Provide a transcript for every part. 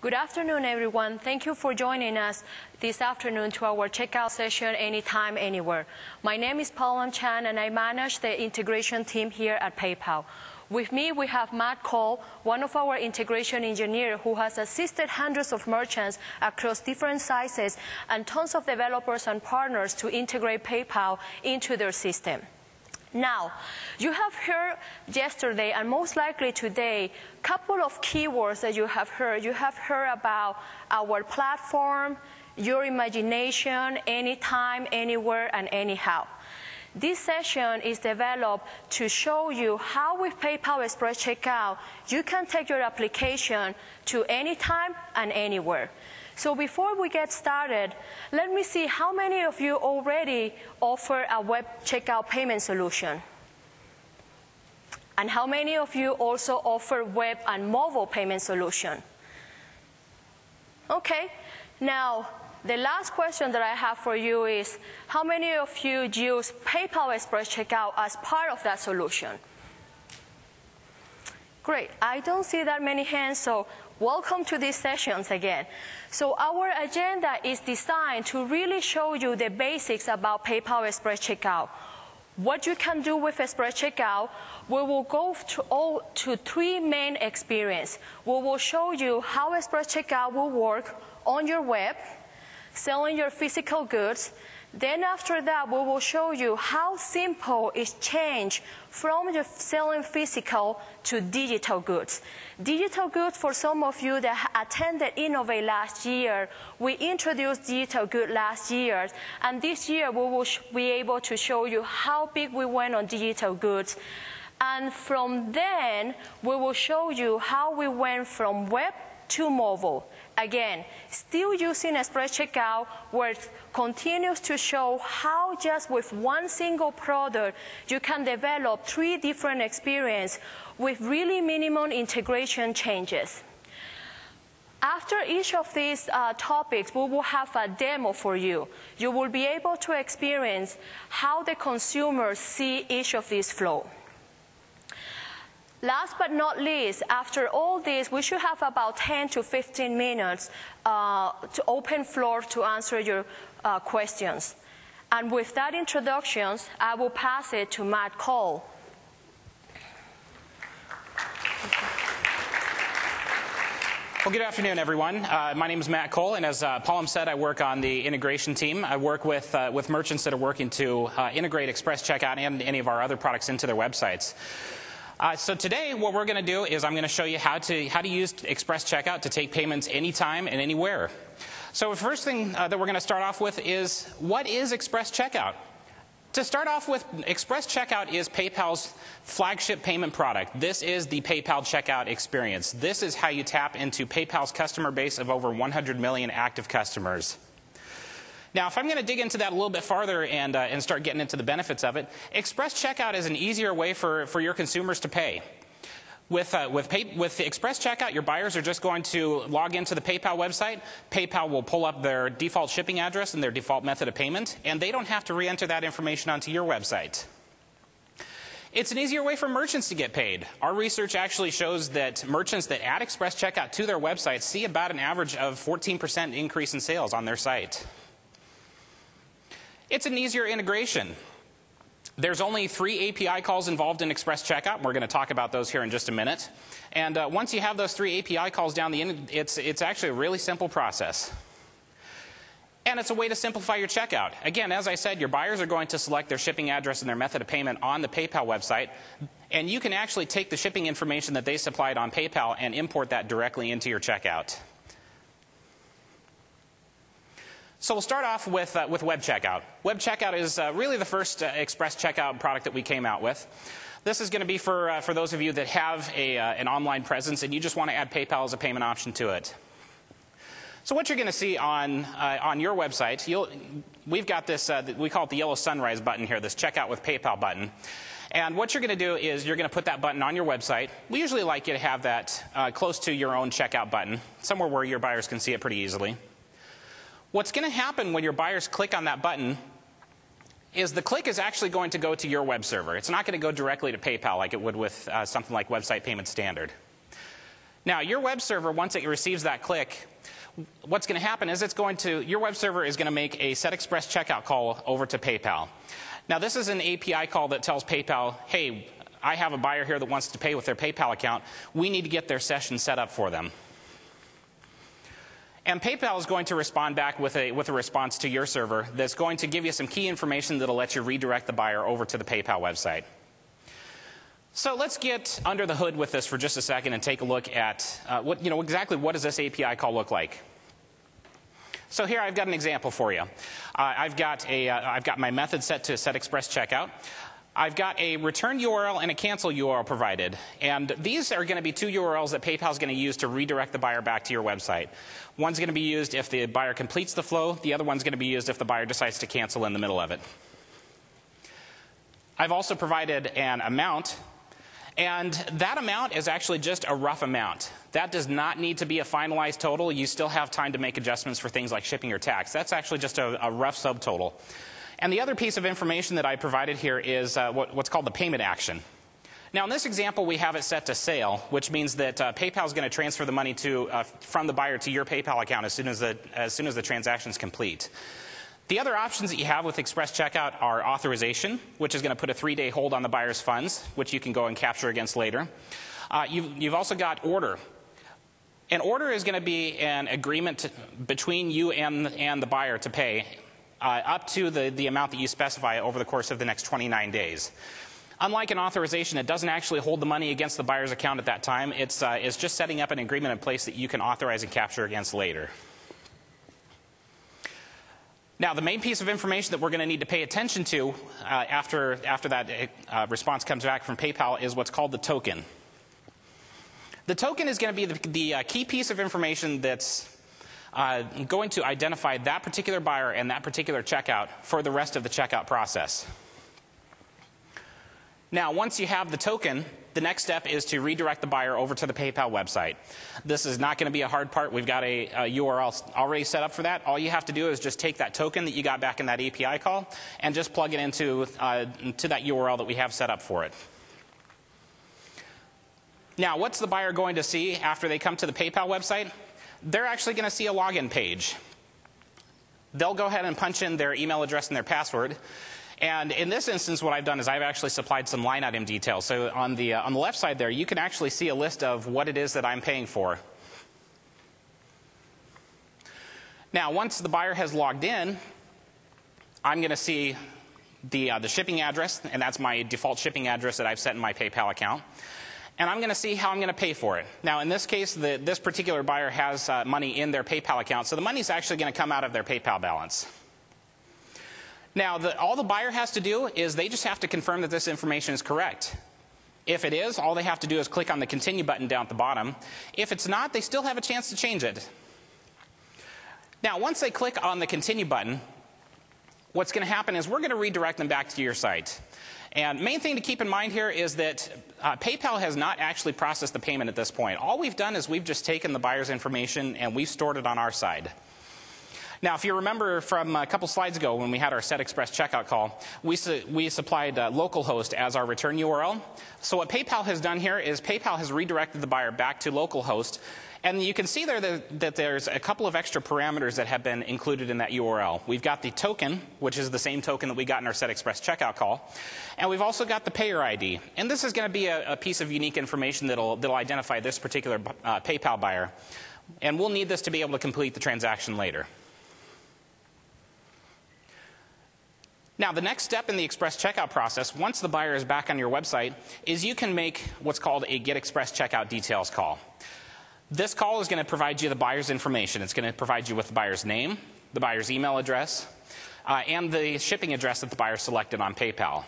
Good afternoon, everyone. Thank you for joining us this afternoon to our checkout session anytime, anywhere. My name is Paula Chan, and I manage the integration team here at PayPal. With me, we have Matt Cole, one of our integration engineers who has assisted hundreds of merchants across different sizes and tons of developers and partners to integrate PayPal into their system. Now, you have heard yesterday and most likely today a couple of keywords that you have heard. You have heard about our platform, your imagination, anytime, anywhere, and anyhow. This session is developed to show you how with PayPal Express Checkout, you can take your application to anytime and anywhere. So before we get started, let me see how many of you already offer a web checkout payment solution. And how many of you also offer web and mobile payment solution? Okay, now the last question that I have for you is, how many of you use PayPal Express Checkout as part of that solution? Great, I don't see that many hands, so welcome to these sessions again. So our agenda is designed to really show you the basics about PayPal Express Checkout. What you can do with Express Checkout, we will go to three main experiences. We will show you how Express Checkout will work on your web, selling your physical goods. Then after that, we will show you how simple is change from your selling physical to digital goods. Digital goods, for some of you that attended Innovate last year, we introduced digital goods last year, and this year we will be able to show you how big we went on digital goods. And from then, we will show you how we went from web to mobile. Again, still using Express Checkout, where it continues to show how just with one single product, you can develop three different experiences with really minimum integration changes. After each of these topics, we will have a demo for you. You will be able to experience how the consumers see each of these flow. Last but not least, after all this, we should have about 10 to 15 minutes to open floor to answer your questions. And with that introduction, I will pass it to Matt Cole. Well, good afternoon, everyone. My name is Matt Cole, and as Paula said, I work on the integration team. I work with merchants that are working to integrate Express Checkout and any of our other products into their websites. So today, what we're going to do is I'm going to show you how to use Express Checkout to take payments anytime and anywhere. So the first thing that we're going to start off with is, what is Express Checkout? To start off with, Express Checkout is PayPal's flagship payment product. This is the PayPal Checkout experience. This is how you tap into PayPal's customer base of over 100 million active customers. Now, if I'm going to dig into that a little bit farther and start getting into the benefits of it, Express Checkout is an easier way for your consumers to pay. With Express Checkout, your buyers are just going to log into the PayPal website. PayPal will pull up their default shipping address and their default method of payment, and they don't have to re-enter that information onto your website. It's an easier way for merchants to get paid. Our research actually shows that merchants that add Express Checkout to their website see about an average of 14% increase in sales on their site. It's an easier integration. There's only 3 API calls involved in Express Checkout. We're going to talk about those here in just a minute. And once you have those 3 API calls down the end, it's actually a really simple process. And it's a way to simplify your checkout. Again, as I said, your buyers are going to select their shipping address and their method of payment on the PayPal website. And you can actually take the shipping information that they supplied on PayPal and import that directly into your checkout. So we'll start off with Web Checkout. Web Checkout is really the first Express Checkout product that we came out with. This is going to be for those of you that have an online presence and you just want to add PayPal as a payment option to it. So what you're going to see on your website, we've got this, we call it the yellow sunrise button here, this Checkout with PayPal button. And what you're going to do is you're going to put that button on your website. We usually like you to have that close to your own checkout button, somewhere where your buyers can see it pretty easily. What's going to happen when your buyers click on that button is the click is actually going to go to your web server. It's not going to go directly to PayPal like it would with something like Website Payment Standard. Now, your web server, once it receives that click, what's going to happen is your web server is going to make a SetExpress checkout call over to PayPal. Now, this is an API call that tells PayPal, hey, I have a buyer here that wants to pay with their PayPal account. We need to get their session set up for them. And PayPal is going to respond back with a response to your server that's going to give you some key information that will let you redirect the buyer over to the PayPal website. So let's get under the hood with this for just a second and take a look at exactly what does this API call look like. So here I've got an example for you. I've got my method set to SetExpress checkout. I've got a return URL and a cancel URL provided. And these are going to be two URLs that PayPal is going to use to redirect the buyer back to your website. One's going to be used if the buyer completes the flow. The other one's going to be used if the buyer decides to cancel in the middle of it. I've also provided an amount. And that amount is actually just a rough amount. That does not need to be a finalized total. You still have time to make adjustments for things like shipping or tax. That's actually just a rough subtotal. And the other piece of information that I provided here is what's called the payment action. Now, in this example, we have it set to sale, which means that PayPal is going to transfer the money from the buyer to your PayPal account as soon as the transaction is complete. The other options that you have with Express Checkout are authorization, which is going to put a 3-day hold on the buyer's funds, which you can go and capture against later. You've also got order. An order is going to be an agreement between you and the buyer to pay up to the amount that you specify over the course of the next 29 days. Unlike an authorization, it doesn't actually hold the money against the buyer's account at that time. It's just setting up an agreement in place that you can authorize and capture against later. Now, the main piece of information that we're going to need to pay attention to after that response comes back from PayPal is what's called the token. The token is going to be the key piece of information that's going to identify that particular buyer and that particular checkout for the rest of the checkout process. Now, once you have the token, the next step is to redirect the buyer over to the PayPal website. This is not going to be a hard part. We've got a URL already set up for that. All you have to do is just take that token that you got back in that API call and just plug it into that URL that we have set up for it. Now, what's the buyer going to see after they come to the PayPal website? They're actually going to see a login page. They'll go ahead and punch in their email address and their password. And in this instance, what I've done is I've actually supplied some line item details. So on the left side there, you can actually see a list of what it is that I'm paying for. Now, once the buyer has logged in, I'm going to see the shipping address, and that's my default shipping address that I've set in my PayPal account. And I'm going to see how I'm going to pay for it. Now, in this case, this particular buyer has money in their PayPal account, so the money is actually going to come out of their PayPal balance. Now, all the buyer has to do is they just have to confirm that this information is correct. If it is, all they have to do is click on the Continue button down at the bottom. If it's not, they still have a chance to change it. Now, once they click on the Continue button, what's going to happen is we're going to redirect them back to your site. And main thing to keep in mind here is that PayPal has not actually processed the payment at this point. All we've done is we've just taken the buyer's information and we've stored it on our side. Now, if you remember from a couple slides ago when we had our SetExpress checkout call, we supplied localhost as our return URL. So what PayPal has done here is PayPal has redirected the buyer back to localhost. And you can see there that there's a couple of extra parameters that have been included in that URL. We've got the token, which is the same token that we got in our SetExpress checkout call. And we've also got the payer ID. And this is going to be a piece of unique information that'll identify this particular PayPal buyer. And we'll need this to be able to complete the transaction later. Now, the next step in the Express Checkout process, once the buyer is back on your website, is you can make what's called a Get Express Checkout Details call. This call is going to provide you the buyer's information. It's going to provide you with the buyer's name, the buyer's email address, and the shipping address that the buyer selected on PayPal.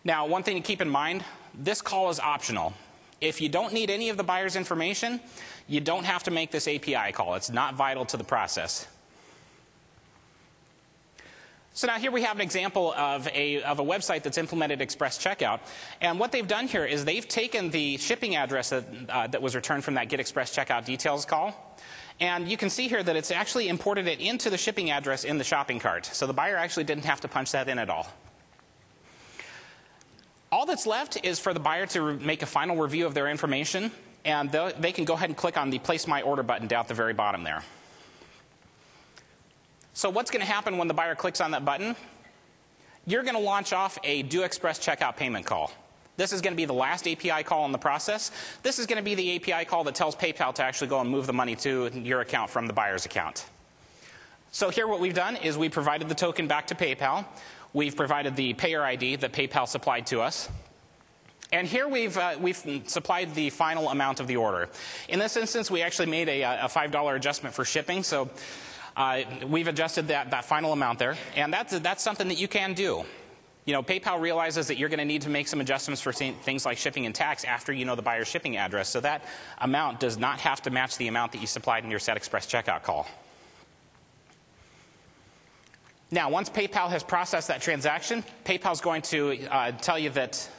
Now, one thing to keep in mind, this call is optional. If you don't need any of the buyer's information, you don't have to make this API call. It's not vital to the process. So now here we have an example of a website that's implemented Express Checkout. And what they've done here is they've taken the shipping address that was returned from that Get Express Checkout Details call. And you can see here that it's actually imported it into the shipping address in the shopping cart. So the buyer actually didn't have to punch that in at all. All that's left is for the buyer to make a final review of their information and they can go ahead and click on the Place My Order button down at the very bottom there. So what's going to happen when the buyer clicks on that button? You're going to launch off a Do Express Checkout payment call. This is going to be the last API call in the process. This is going to be the API call that tells PayPal to actually go and move the money to your account from the buyer's account. So here what we've done is we provided the token back to PayPal. We've provided the payer ID that PayPal supplied to us. And here we've supplied the final amount of the order. In this instance, we actually made a $5 adjustment for shipping. So we've adjusted that final amount there. And that's something that you can do. You know, PayPal realizes that you're going to need to make some adjustments for things like shipping and tax after you know the buyer's shipping address. So that amount does not have to match the amount that you supplied in your Set Express checkout call. Now, once PayPal has processed that transaction, PayPal is going to tell you that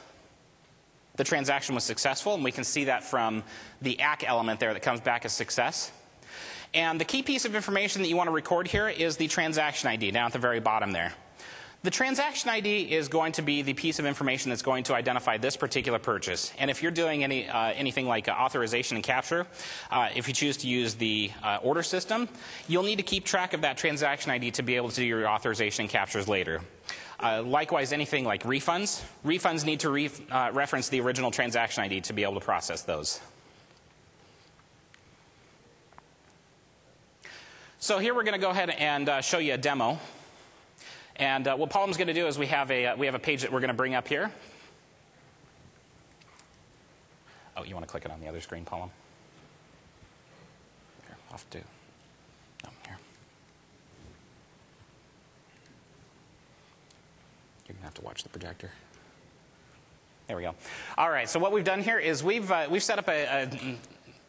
the transaction was successful, and we can see that from the ACK element there that comes back as success. And the key piece of information that you want to record here is the transaction ID down at the very bottom there. The transaction ID is going to be the piece of information that's going to identify this particular purchase. And if you're doing anything like authorization and capture, if you choose to use the order system, you'll need to keep track of that transaction ID to be able to do your authorization and captures later. Likewise, anything like refunds. Refunds need to reference the original transaction ID to be able to process those. So here we're going to go ahead and show you a demo. And what Paul's going to do is we have a page that we're going to bring up here. Oh, you want to click it on the other screen, Paul? Here, off to. Oh, here. You're going to have to watch the projector. There we go. All right. So what we've done here is we've set up a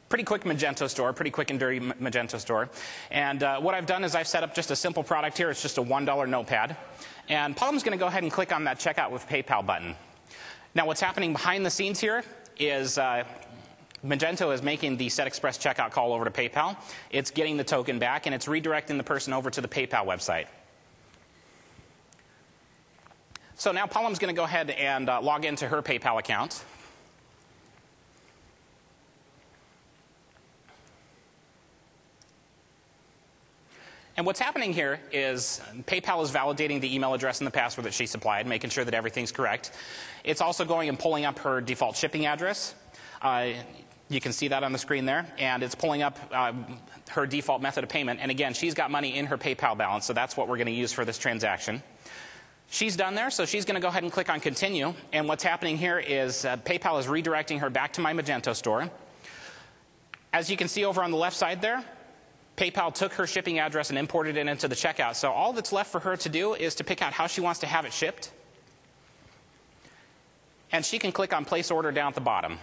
pretty quick Magento store, pretty quick and dirty Magento store. And what I've done is I've set up just a simple product here. It's just a $1 notepad. And Paul's going to go ahead and click on that Checkout with PayPal button. Now what's happening behind the scenes here is Magento is making the Set Express checkout call over to PayPal. It's getting the token back, and it's redirecting the person over to the PayPal website. So now Paul's going to go ahead and log into her PayPal account. And what's happening here is PayPal is validating the email address and the password that she supplied, making sure that everything's correct. It's also going and pulling up her default shipping address. You can see that on the screen there. And it's pulling up her default method of payment. And again, she's got money in her PayPal balance, so that's what we're going to use for this transaction. She's done there, so she's going to go ahead and click on Continue. And what's happening here is PayPal is redirecting her back to my Magento store. As you can see over on the left side there, PayPal took her shipping address and imported it into the checkout. So all that's left for her to do is to pick out how she wants to have it shipped. And she can click on Place Order down at the bottom.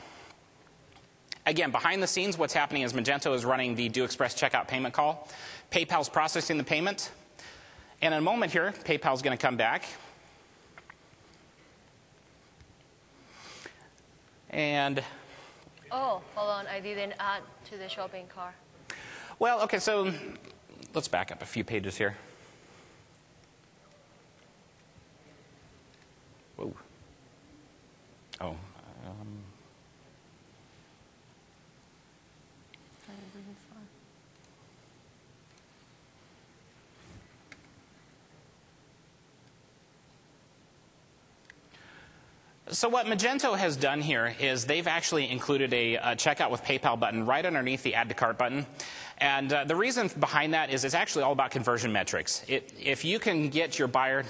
Again, behind the scenes, what's happening is Magento is running the Do Express checkout payment call. PayPal's processing the payment. And in a moment here, PayPal's going to come back. And oh, hold on. I didn't add to the shopping cart. Well, okay, so let's back up a few pages here. Whoa. Oh. So what Magento has done here is they've actually included a Checkout with PayPal button right underneath the Add to Cart button. And the reason behind that is it's actually all about conversion metrics. If you can get your buyer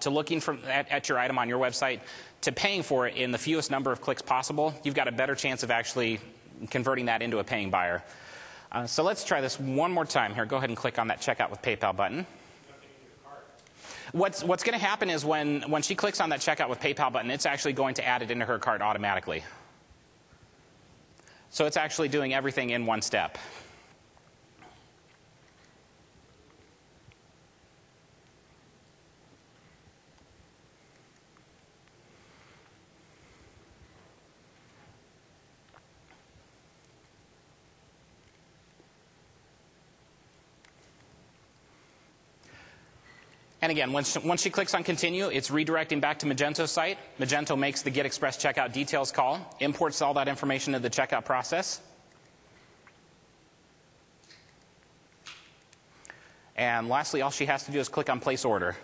to looking at your item on your website to paying for it in the fewest number of clicks possible, you've got a better chance of actually converting that into a paying buyer. So let's try this one more time here. Go ahead and click on that Checkout with PayPal button. What's going to happen is when she clicks on that Checkout with PayPal button, it's actually going to add it into her cart automatically. So it's actually doing everything in one step. And again, once she clicks on continue, it's redirecting back to Magento's site. Magento makes the Get Express Checkout Details call, imports all that information into the checkout process. And lastly, all she has to do is click on Place Order.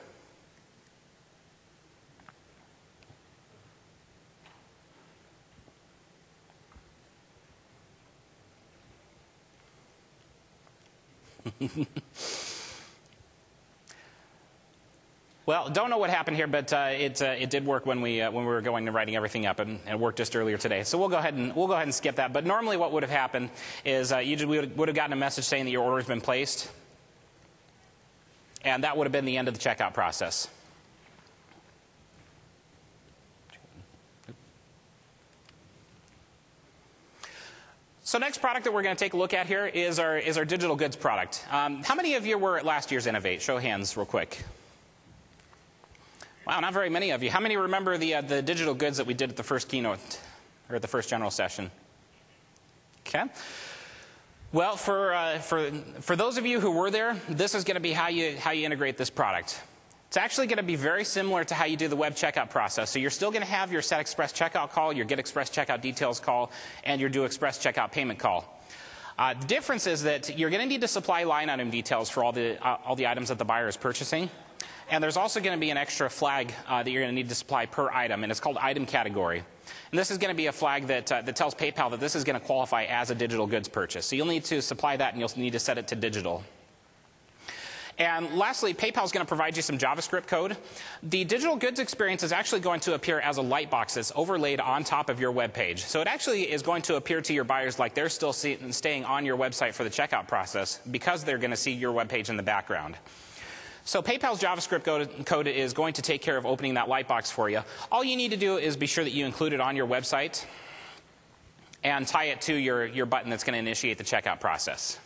Well, don't know what happened here, but it did work when we were going and writing everything up, and it worked just earlier today. So we'll go ahead and skip that. But normally, what would have happened is we would have gotten a message saying that your order has been placed, and that would have been the end of the checkout process. So next product that we're going to take a look at here is our digital goods product. How many of you were at last year's Innovate? Show of hands real quick. Wow, not very many of you. How many remember the digital goods that we did at the first keynote, or at the first general session? Okay. Well, for those of you who were there, this is going to be how you integrate this product. It's actually going to be very similar to how you do the web checkout process. So you're still going to have your Set Express Checkout call, your Get Express Checkout Details call, and your Do Express Checkout Payment call. The difference is that you're going to need to supply line item details for all the items that the buyer is purchasing. And there's also going to be an extra flag that you're going to need to supply per item, and it's called item category. And this is going to be a flag that tells PayPal that this is going to qualify as a digital goods purchase. So you'll need to supply that, and you'll need to set it to digital. And lastly, PayPal is going to provide you some JavaScript code. The digital goods experience is actually going to appear as a lightbox that's overlaid on top of your web page. So it actually is going to appear to your buyers like they're still staying on your website for the checkout process because they're going to see your web page in the background. So PayPal's JavaScript code is going to take care of opening that lightbox for you. All you need to do is be sure that you include it on your website and tie it to your button that's going to initiate the checkout process.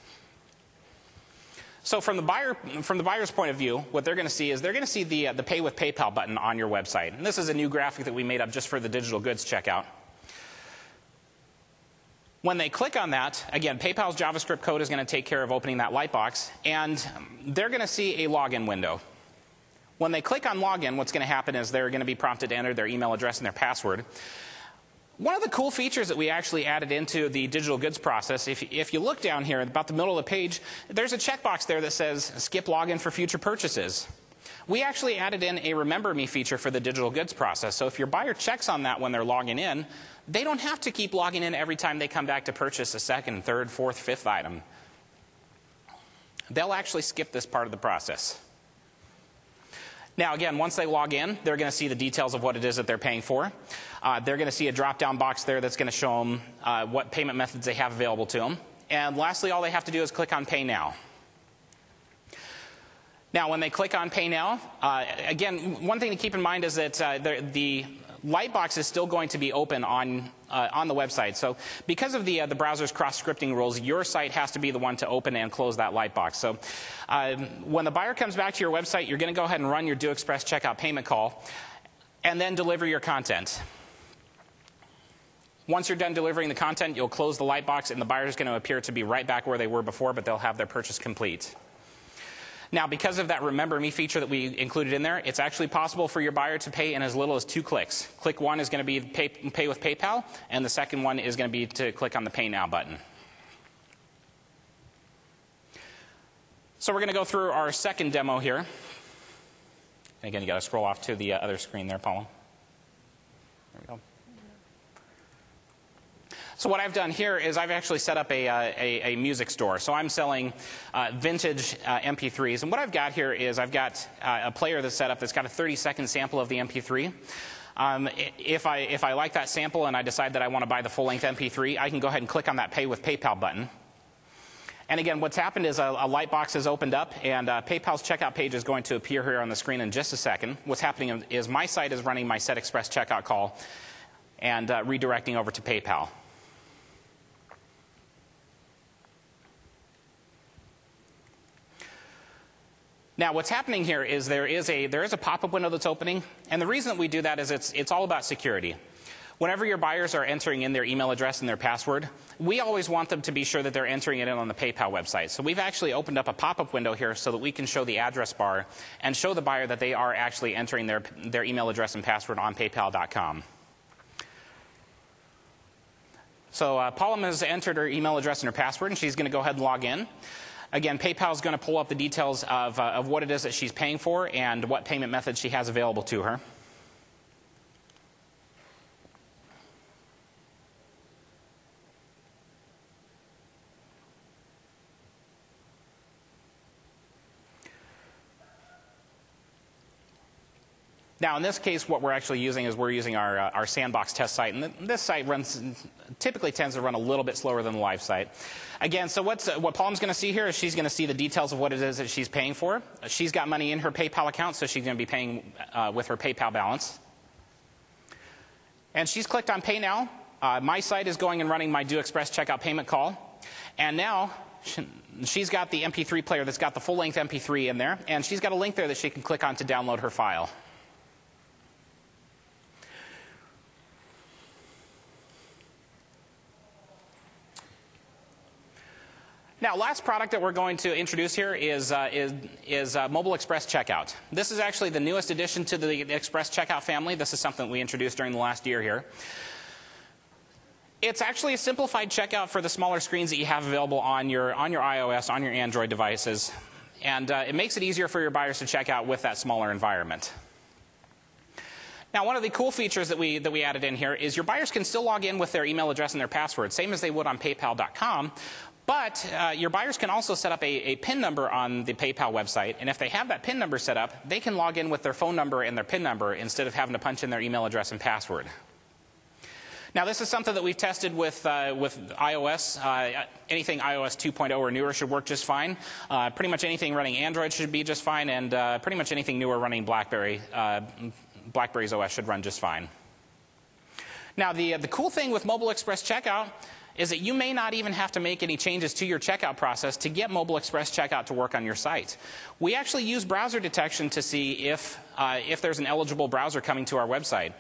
So from the buyer's point of view, what they're going to see is they're going to see the Pay with PayPal button on your website. And this is a new graphic that we made up just for the digital goods checkout. When they click on that, again, PayPal's JavaScript code is going to take care of opening that lightbox, and they're going to see a login window. When they click on login, what's going to happen is they're going to be prompted to enter their email address and their password. One of the cool features that we actually added into the digital goods process, if you look down here at about the middle of the page, there's a checkbox there that says skip login for future purchases. We actually added in a Remember Me feature for the digital goods process. So if your buyer checks on that when they're logging in, they don't have to keep logging in every time they come back to purchase a second, third, fourth, fifth item. They'll actually skip this part of the process. Now, again, once they log in, they're going to see the details of what it is that they're paying for. They're going to see a drop-down box there that's going to show them what payment methods they have available to them. And lastly, all they have to do is click on Pay Now. Now, when they click on Pay Now, again, one thing to keep in mind is that the lightbox is still going to be open on the website. So because of the browser's cross-scripting rules, your site has to be the one to open and close that lightbox. So when the buyer comes back to your website, you're going to go ahead and run your Do Express Checkout Payment call and then deliver your content. Once you're done delivering the content, you'll close the lightbox, and the buyer is going to appear to be right back where they were before, but they'll have their purchase complete. Now, because of that Remember Me feature that we included in there, it's actually possible for your buyer to pay in as little as 2 clicks. Click 1 is going to be pay with PayPal, and the second one is going to be to click on the Pay Now button. So we're going to go through our second demo here. And again, you got to scroll off to the other screen there, Paula. There we go. So what I've done here is I've actually set up a music store. So I'm selling vintage MP3s. And what I've got here is I've got a player that's set up that's got a 30-second sample of the MP3. If I like that sample and I decide that I want to buy the full-length MP3, I can go ahead and click on that Pay with PayPal button. And again, what's happened is a lightbox has opened up, and PayPal's checkout page is going to appear here on the screen in just a second. What's happening is my site is running my Set Express Checkout call and redirecting over to PayPal. Now, what's happening here is there is a pop-up window that's opening, and the reason that we do that is it's all about security. Whenever your buyers are entering in their email address and their password, we always want them to be sure that they're entering it in on the PayPal website. So we've actually opened up a pop-up window here so that we can show the address bar and show the buyer that they are actually entering their email address and password on PayPal.com. So Paula has entered her email address and her password, and she's going to go ahead and log in. Again, PayPal is going to pull up the details of what it is that she's paying for and what payment method she has available to her. Now, in this case, what we're actually using is we're using our sandbox test site. And this site typically tends to run a little bit slower than the live site. Again, so what Palm's going to see here is she's going to see the details of what it is that she's paying for. She's got money in her PayPal account, so she's going to be paying with her PayPal balance. And she's clicked on Pay Now. My site is going and running my Do Express checkout payment call. And now she's got the MP3 player that's got the full-length MP3 in there. And she's got a link there that she can click on to download her file. Now, last product that we're going to introduce here is Mobile Express Checkout. This is actually the newest addition to the Express Checkout family. This is something that we introduced during the last year here. It's actually a simplified checkout for the smaller screens that you have available on your iOS, on your Android devices. And it makes it easier for your buyers to check out with that smaller environment. Now, one of the cool features that we added in here is your buyers can still log in with their email address and their password, same as they would on PayPal.com. But your buyers can also set up a PIN number on the PayPal website. And if they have that PIN number set up, they can log in with their phone number and their PIN number instead of having to punch in their email address and password. Now, this is something that we've tested with iOS. Anything iOS 2.0 or newer should work just fine. Pretty much anything running Android should be just fine. And pretty much anything newer running BlackBerry's OS should run just fine. Now, the cool thing with Mobile Express Checkout is that you may not even have to make any changes to your checkout process to get Mobile Express Checkout to work on your site. We actually use browser detection to see if there's an eligible browser coming to our website.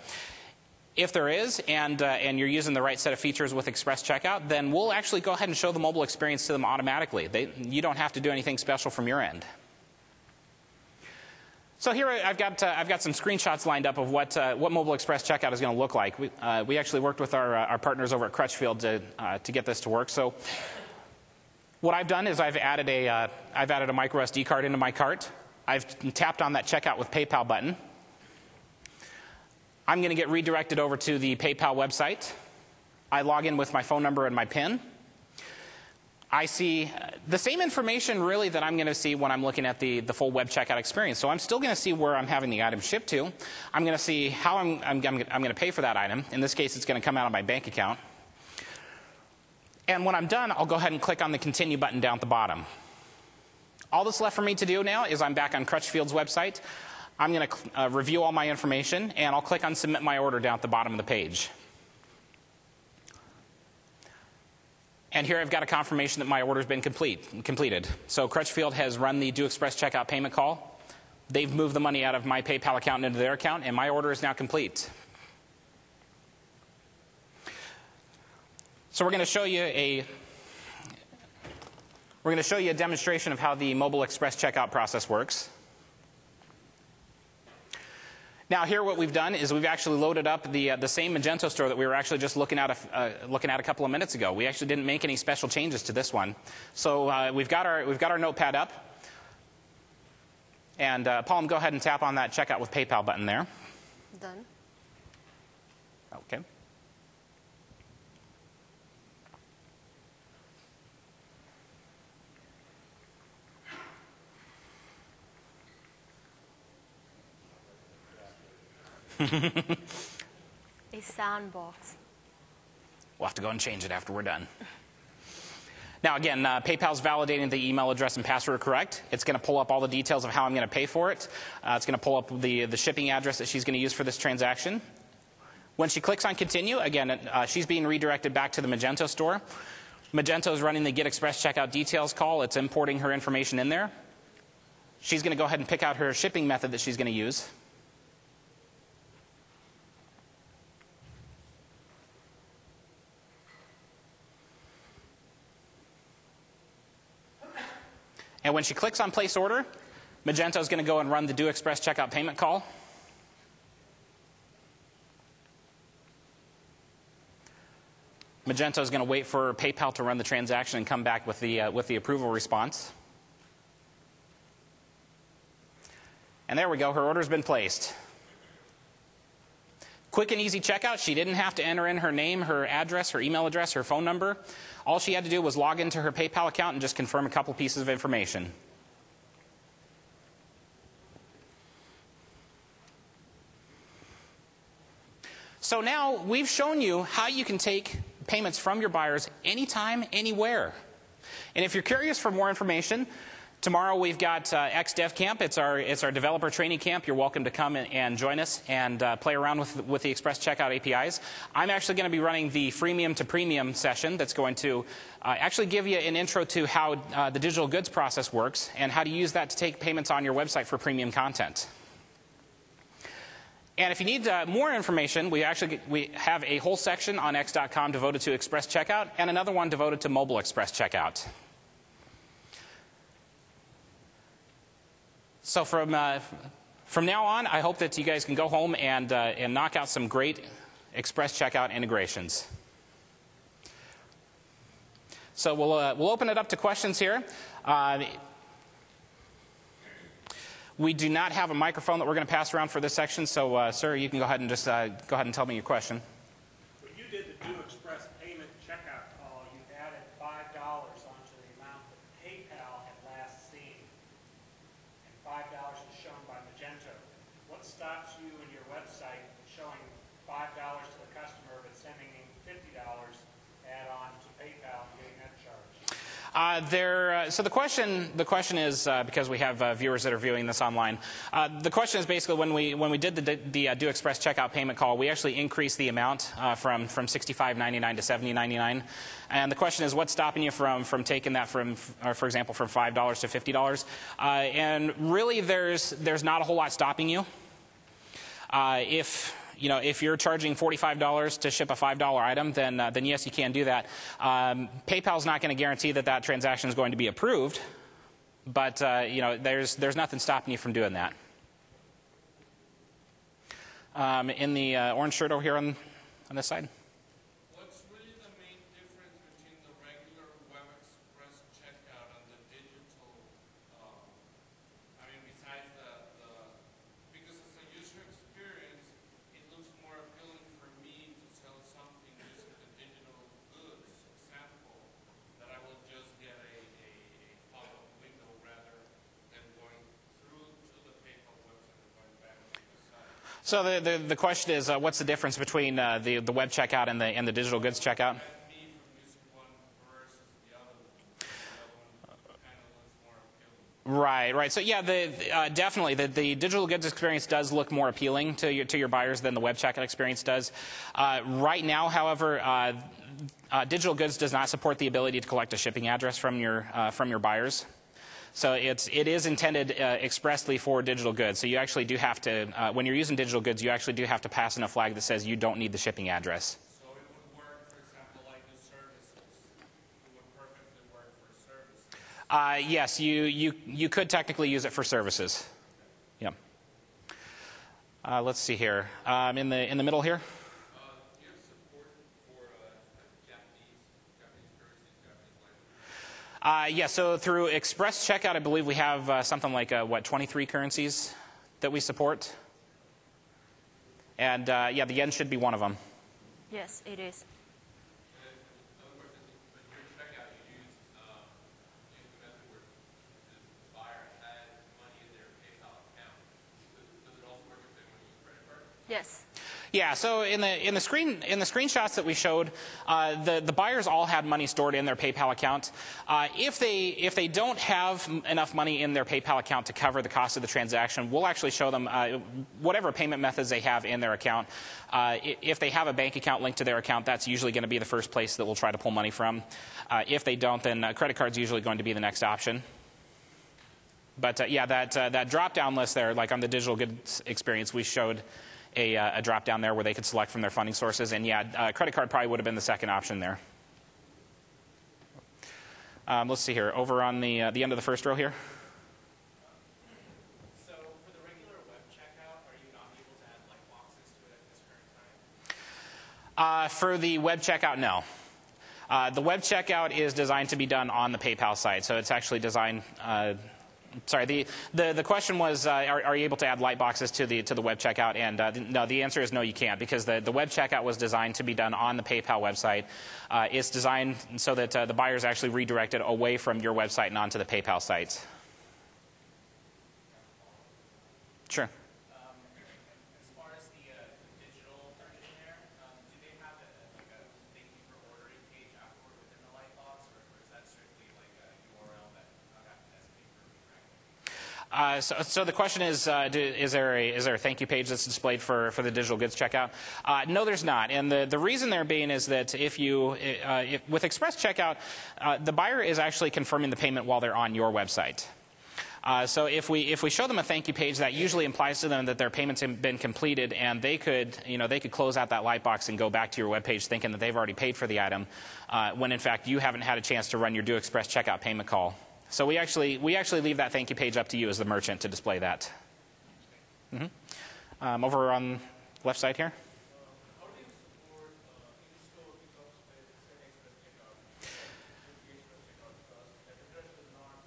If there is, and you're using the right set of features with Express Checkout, then we'll actually go ahead and show the mobile experience to them automatically. You don't have to do anything special from your end. So here I've got some screenshots lined up of what Mobile Express Checkout is going to look like. We actually worked with our partners over at Crutchfield to get this to work. So what I've done is I've added a micro SD card into my cart. I've tapped on that Checkout with PayPal button. I'm going to get redirected over to the PayPal website. I log in with my phone number and my PIN. I see the same information really that I'm going to see when I'm looking at the full web checkout experience. So I'm still going to see where I'm having the item shipped to. I'm going to see how I'm going to pay for that item. In this case, it's going to come out of my bank account. And when I'm done, I'll go ahead and click on the Continue button down at the bottom. All that's left for me to do now is I'm back on Crutchfield's website. I'm going to review all my information, and I'll click on Submit My Order down at the bottom of the page. And here I've got a confirmation that my order has been completed. So Crutchfield has run the Do Express Checkout payment call. They've moved the money out of my PayPal account into their account, and my order is now complete. So we're going to show you a demonstration of how the Mobile Express Checkout process works. Now here what we've done is we've actually loaded up the same Magento store that we were actually just looking at a couple of minutes ago. We actually didn't make any special changes to this one. So we've got our notepad up. And Paul, go ahead and tap on that Checkout with PayPal button there. Done. Okay. A sandbox. We'll have to go and change it after we're done. Now again, PayPal's validating the email address and password are correct. It's going to pull up all the details of how I'm going to pay for it. It's going to pull up the shipping address that she's going to use for this transaction. When she clicks on Continue, again, she's being redirected back to the Magento store. Magento is running the Get Express Checkout Details call. It's importing her information in there. She's going to go ahead and pick out her shipping method that she's going to use. And when she clicks on place order, Magento is going to go and run the Do Express Checkout payment call. Magento is going to wait for PayPal to run the transaction and come back with the approval response. And there we go. Her order's been placed. Quick and easy checkout. She didn't have to enter in her name, her address, her email address, her phone number. All she had to do was log into her PayPal account and just confirm a couple pieces of information. So now we've shown you how you can take payments from your buyers anytime, anywhere. And if you're curious for more information, tomorrow we've got XDev Camp. It's our developer training camp. You're welcome to come and join us and play around with the Express Checkout APIs. I'm actually going to be running the freemium to premium session that's going to actually give you an intro to how the digital goods process works and how to use that to take payments on your website for premium content. And if you need more information, we have a whole section on X.com devoted to Express Checkout and another one devoted to mobile Express Checkout. So from now on, I hope that you guys can go home and knock out some great Express Checkout integrations. So we'll open it up to questions here. We do not have a microphone that we're going to pass around for this section, so sir, you can go ahead and just go ahead and tell me your question. When you did the Do Express payment checkout call, you added $5 onto the amount that PayPal had last seen, and $5 is shown by Magento. What stops you and your website showing $5 to the customer but sending in $50 add-on to PayPal and getting that charge? So the question is, because we have viewers that are viewing this online, the question is basically when we did the Do Express Checkout payment call, we actually increased the amount from $65.99 to $70.99. And the question is, what's stopping you from taking that for example, from $5 to $50? And really, there's not a whole lot stopping you. If you're charging $45 to ship a $5 item, then yes, you can do that. PayPal's not going to guarantee that transaction is going to be approved, but there's nothing stopping you from doing that. In the orange shirt over here on this side. What's really the main difference between the regular Web Express checkout and the digital? Besides because it's a user experience. It looks more appealing for me to sell something using the digital goods example that I will just get a pop-up window rather than going through to the PayPal website and going back to the site. So the question is, what's the difference between the web checkout and the digital goods checkout? Me from using one versus the other one. The other one kind of looks more appealing. Right. So yeah, definitely the digital goods experience does look more appealing to your buyers than the web checkout experience does. Right now, however, digital goods does not support the ability to collect a shipping address from your buyers. So it is intended expressly for digital goods. So you actually do have to, when you're using digital goods, you actually do have to pass in a flag that says you don't need the shipping address. So it would work, for example, like the services. It would perfectly work for services. Yes, you could technically use it for services. Yeah. Let's see here. In the middle here. Do you have support for Japanese currency, Japanese language? Yeah, so through Express Checkout, I believe we have something like, 23 currencies that we support. And yeah, the yen should be one of them. Yes, it is. In other words, when you're checkout, you use the method where the buyer has money in their PayPal account. Does it also work if they want to use credit card? Yes. Yeah, so in the screenshots that we showed, the buyers all had money stored in their PayPal account. If they don't have enough money in their PayPal account to cover the cost of the transaction, we'll actually show them whatever payment methods they have in their account. If they have a bank account linked to their account, that's usually going to be the first place that we'll try to pull money from. If they don't, then credit card's usually going to be the next option. But yeah, that drop-down list there, like on the digital goods experience, we showed a drop down there where they could select from their funding sources. And yeah, credit card probably would have been the second option there. Let's see here, over on the end of the first row here. So for the regular web checkout, are you not able to add light boxes to it at this current time? For the web checkout, no. The web checkout is designed to be done on the PayPal site, so it's actually designed. Sorry, the question was, are you able to add light boxes to the web checkout? And no, the answer is no, you can't, because the web checkout was designed to be done on the PayPal website. It's designed so that the buyer is actually redirected away from your website and onto the PayPal site. Sure. As far as the digital version there, do they have a thank you for ordering page afterward within the light box, or is that strictly like a URL that not have to designate for redirecting? So the question is there a thank you page that's displayed for the digital goods checkout? No, there's not. And the reason there being is that with Express Checkout, the buyer is actually confirming the payment while they're on your website. So if we show them a thank you page, that usually implies to them that their payments have been completed, and they could close out that light box and go back to your web page thinking that they've already paid for the item, when in fact you haven't had a chance to run your Do Express Checkout payment call. So we actually leave that thank you page up to you as the merchant to display that. Over on the left side here. How do you support in-store pickups with Express Checkout? Express Checkout, because that address will not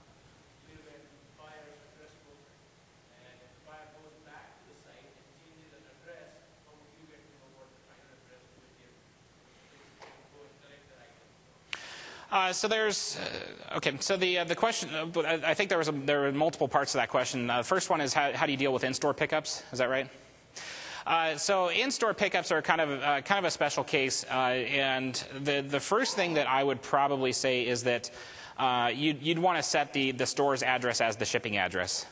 live in buyer's address book, and if the buyer goes back to the site and changes an address, how would you get to know what the final address would be? Go and collect that item. So there's okay. So the question, I think there were multiple parts to that question. The first one is how do you deal with in-store pickups? Is that right? So in-store pickups are kind of a special case, and the first thing that I would probably say is that you'd want to set the store's address as the shipping address.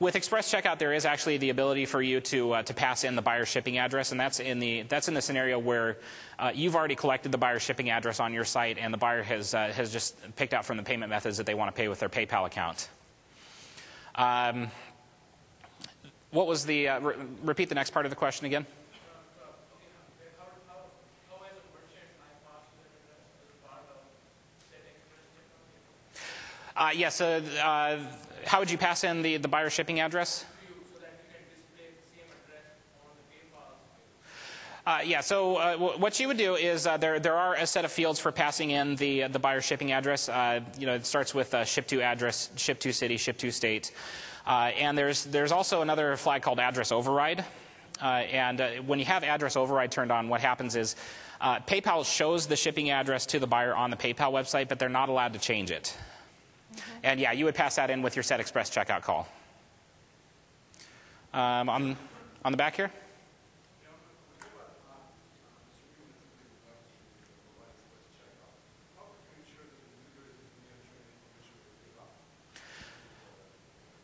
With Express Checkout, there is actually the ability for you to pass in the buyer's shipping address, and that's in the scenario where you've already collected the buyer's shipping address on your site, and the buyer has just picked out from the payment methods that they want to pay with their PayPal account. What was the repeat the next part of the question again? Yes. How would you pass in the buyer shipping address? So that you can display the same address on the PayPal. Yeah. So what you would do is there are a set of fields for passing in the buyer shipping address. It starts with ship to address, ship to city, ship to state, and there's also another flag called address override. When you have address override turned on, what happens is PayPal shows the shipping address to the buyer on the PayPal website, but they're not allowed to change it. And yeah, you would pass that in with your Set Express Checkout call. On the back here.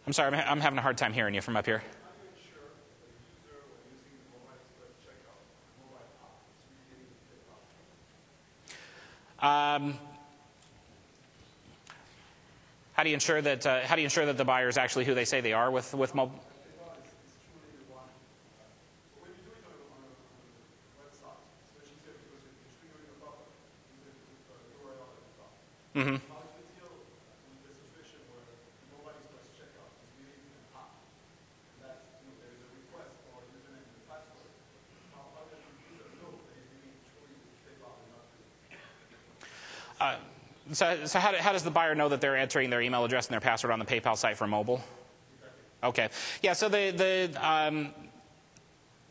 I'm sorry, I'm having a hard time hearing you from up here. How do you ensure that the buyer is actually who they say they are with mobile? Mm-hmm. So how does the buyer know that they're entering their email address and their password on the PayPal site for mobile? Okay. Yeah, so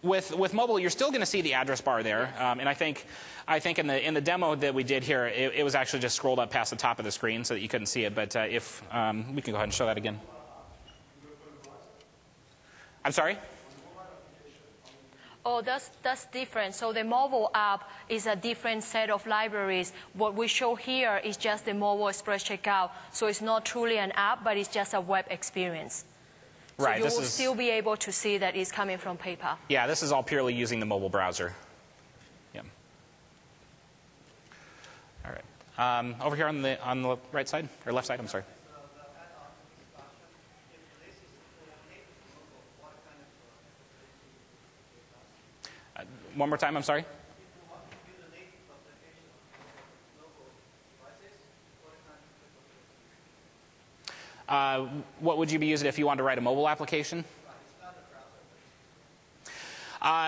with mobile, you're still going to see the address bar there. And I think in the demo that we did here, it was actually just scrolled up past the top of the screen so that you couldn't see it. But if we can go ahead and show that again. I'm sorry? Oh, that's different. So the mobile app is a different set of libraries. What we show here is just the mobile Express Checkout. So it's not truly an app, but it's just a web experience. Right. So you will still be able to see that it's coming from PayPal. Yeah, this is all purely using the mobile browser. Yeah. All right. Over here on the right side, or left side, I'm sorry. One more time, I'm sorry. What would you be using if you wanted to write a mobile application?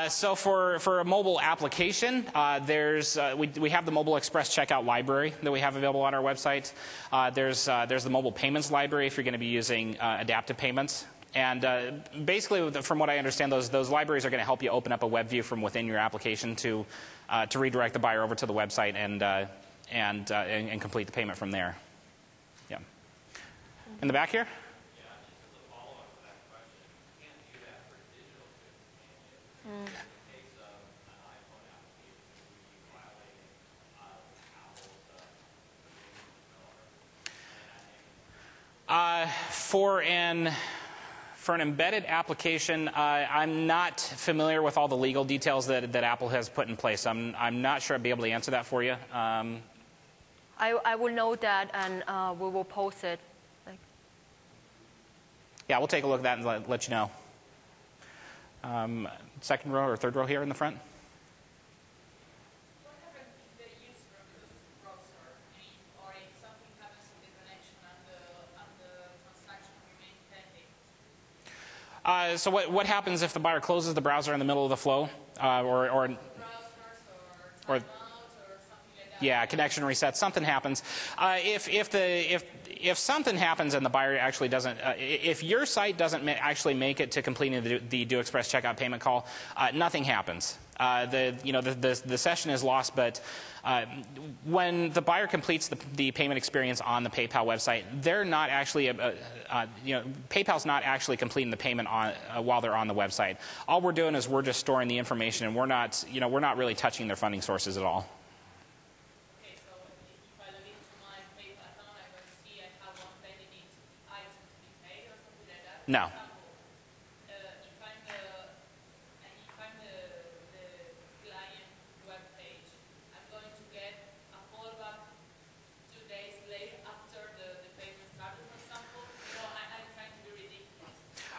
So for a mobile application, we have the Mobile Express Checkout library that we have available on our website. There's the Mobile Payments library if you're going to be using adaptive payments. And basically, from what I understand, those libraries are going to help you open up a web view from within your application to redirect the buyer over to the website and complete the payment from there. Yeah. In the back here? For an embedded application, I'm not familiar with all the legal details that Apple has put in place. I'm not sure I'd be able to answer that for you. I will note that, and we will post it. Yeah, we'll take a look at that and let you know. Second row or third row here in the front. What happens if the user loses the browser, or if something happens to the connection and the transaction remains pending? So what happens if the buyer closes the browser in the middle of the flow, or Browsers or timeout or something like that? yeah, connection resets, something happens. If something happens and the buyer actually doesn't, if your site doesn't actually make it to completing the Do Express Checkout payment call, nothing happens. The session is lost, but when the buyer completes the payment experience on the PayPal website, they're not actually, PayPal's not actually completing the payment while they're on the website. All we're doing is we're just storing the information, and we're not really touching their funding sources at all. Okay, so if I log into my PayPal account, I'm going to see I have one pending item to be paid or something like that? No. For example, if I'm the client web page, I'm going to get a callback 2 days later after the payment started, for example. I'm trying to be ridiculous.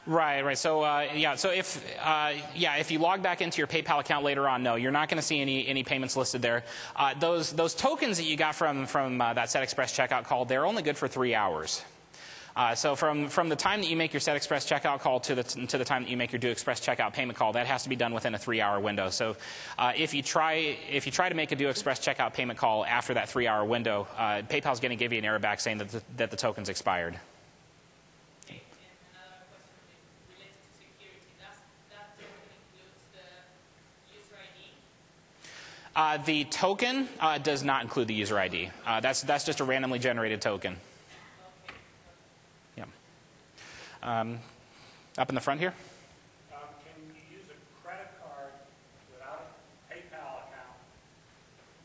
Right. So if you log back into your PayPal account later on, no, you're not going to see any payments listed there. Those tokens that you got from that Set Express checkout call, they're only good for 3 hours. So from the time that you make your Set Express checkout call to the time that you make your Do Express checkout payment call, that has to be done within a 3-hour window. So if you try to make a Do Express checkout payment call after that 3-hour window, PayPal's going to give you an error back saying that the token's expired. Okay, and another question related to security. Does that token includes the user ID? The token does not include the user ID. That's just a randomly generated token. Up in the front here. Can you use a credit card without a PayPal account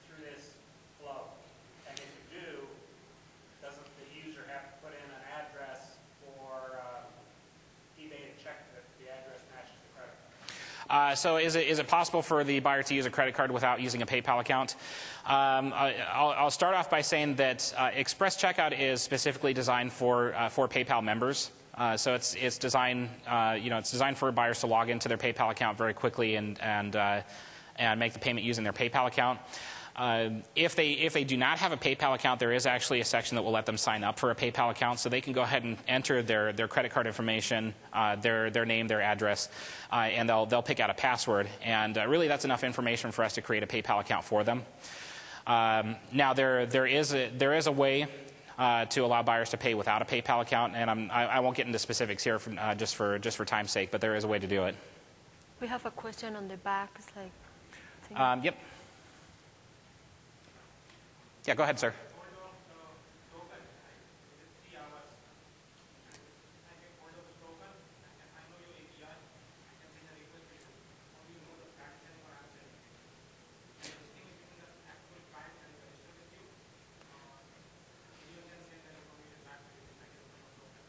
through this flow? And if you do, doesn't the user have to put in an address for eBay to check that the address matches the credit card? So is it possible for the buyer to use a credit card without using a PayPal account? I'll start off by saying that Express Checkout is specifically designed for PayPal members. So it's designed for buyers to log into their PayPal account very quickly and make the payment using their PayPal account. If they do not have a PayPal account, there is actually a section that will let them sign up for a PayPal account, so they can go ahead and enter their credit card information, their name, their address, and they'll pick out a password. And really, that's enough information for us to create a PayPal account for them. Now there is a way to allow buyers to pay without a PayPal account, and I won't get into specifics here just for time's sake, but there is a way to do it. We have a question on the back. It's like, Yep. Yeah, go ahead, sir. For the token, is it 3 hours? I can hold up the token, I know your API, I can send a request to you. Only you know the back end or I'm sending it. And the thing is between the actual client and the register with you, you can send the information back to you. I can open the token.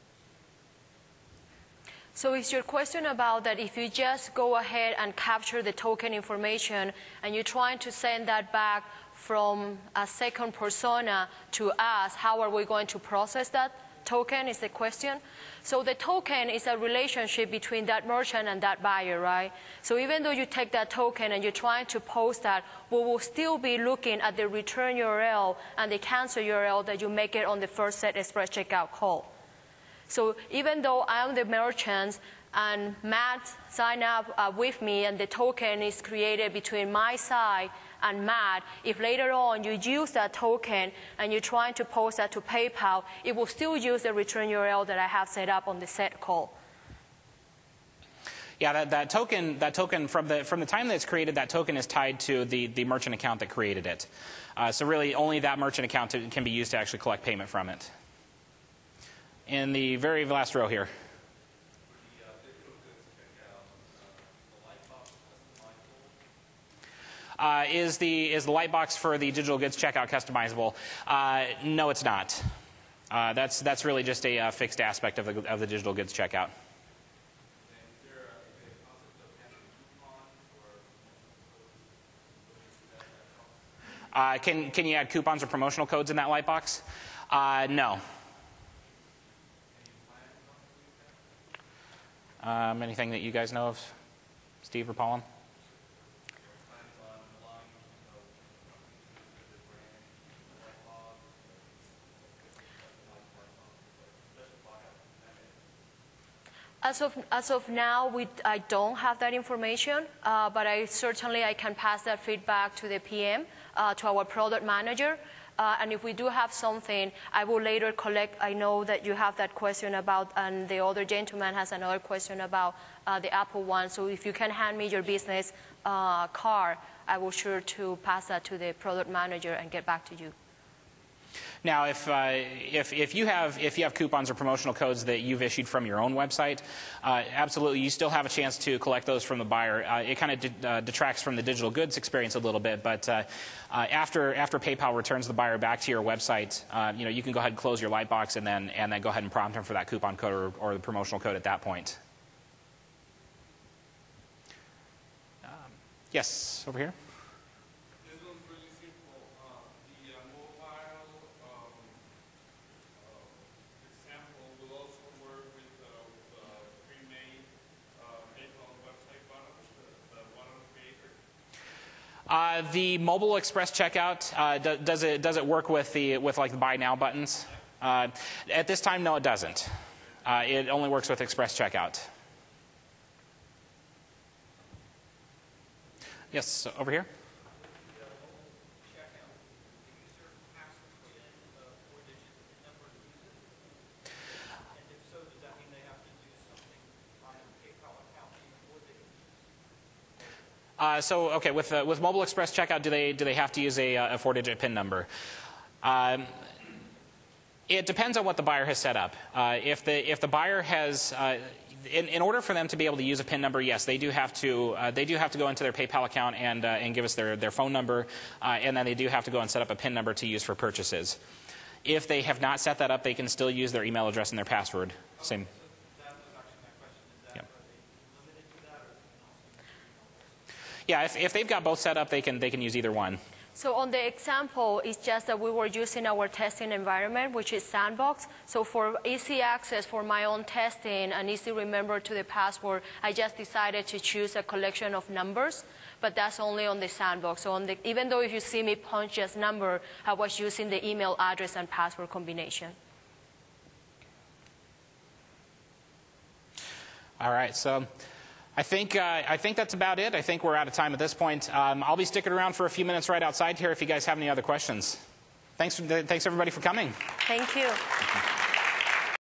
so is your question about that if you just go ahead and capture the token information and you're trying to send that back from a second persona to us, how are we going to process that token is the question. So the token is a relationship between that merchant and that buyer, right? So even though you take that token and you're trying to post that, we will still be looking at the return URL and the cancel URL that you make it on the first Set Express checkout call. So even though I'm the merchant and Matt signed up with me and the token is created between my side and Matt, if later on you use that token and you're trying to post that to PayPal, it will still use the return URL that I have set up on the set call. Yeah, that token from the time that it's created, that token is tied to the merchant account that created it. So really, only that merchant account can be used to actually collect payment from it. In the very last row here. Is the lightbox for the digital goods checkout customizable? No, it's not. That's really just a fixed aspect of the digital goods checkout. Can you add coupons or promotional codes in that lightbox? No. Anything that you guys know of, Steve or Paul? As of now, I don't have that information, but I can pass that feedback to the PM, to our product manager. And if we do have something, I will later collect. I know that you have that question about, and the other gentleman has another question about the Apple one. So if you can hand me your business card, I will sure to pass that to the product manager and get back to you. Now, if you have coupons or promotional codes that you've issued from your own website, absolutely, you still have a chance to collect those from the buyer. It kind of detracts from the digital goods experience a little bit, but after PayPal returns the buyer back to your website, you can go ahead and close your lightbox and then go ahead and prompt them for that coupon code or the promotional code at that point. Yes, over here. The mobile express checkout, does it work with like the buy now buttons? At this time, no, it doesn't. It only works with express checkout. Yes, over here. Okay, with Mobile Express Checkout, do they have to use a 4-digit PIN number? It depends on what the buyer has set up. If the buyer has, in order for them to be able to use a PIN number, yes, they do have to go into their PayPal account and give us their phone number, and then they do have to go and set up a PIN number to use for purchases. If they have not set that up, they can still use their email address and their password. Same. Yeah, if they've got both set up, they can use either one. So on the example, it's just that we were using our testing environment, which is Sandbox. So for easy access for my own testing and easy remember to the password, I just decided to choose a collection of numbers, but that's only on the Sandbox. So even though if you see me punch just number, I was using the email address and password combination. All right, so I think that's about it. I think we're out of time at this point. I'll be sticking around for a few minutes right outside here if you guys have any other questions. Thanks everybody for coming. Thank you.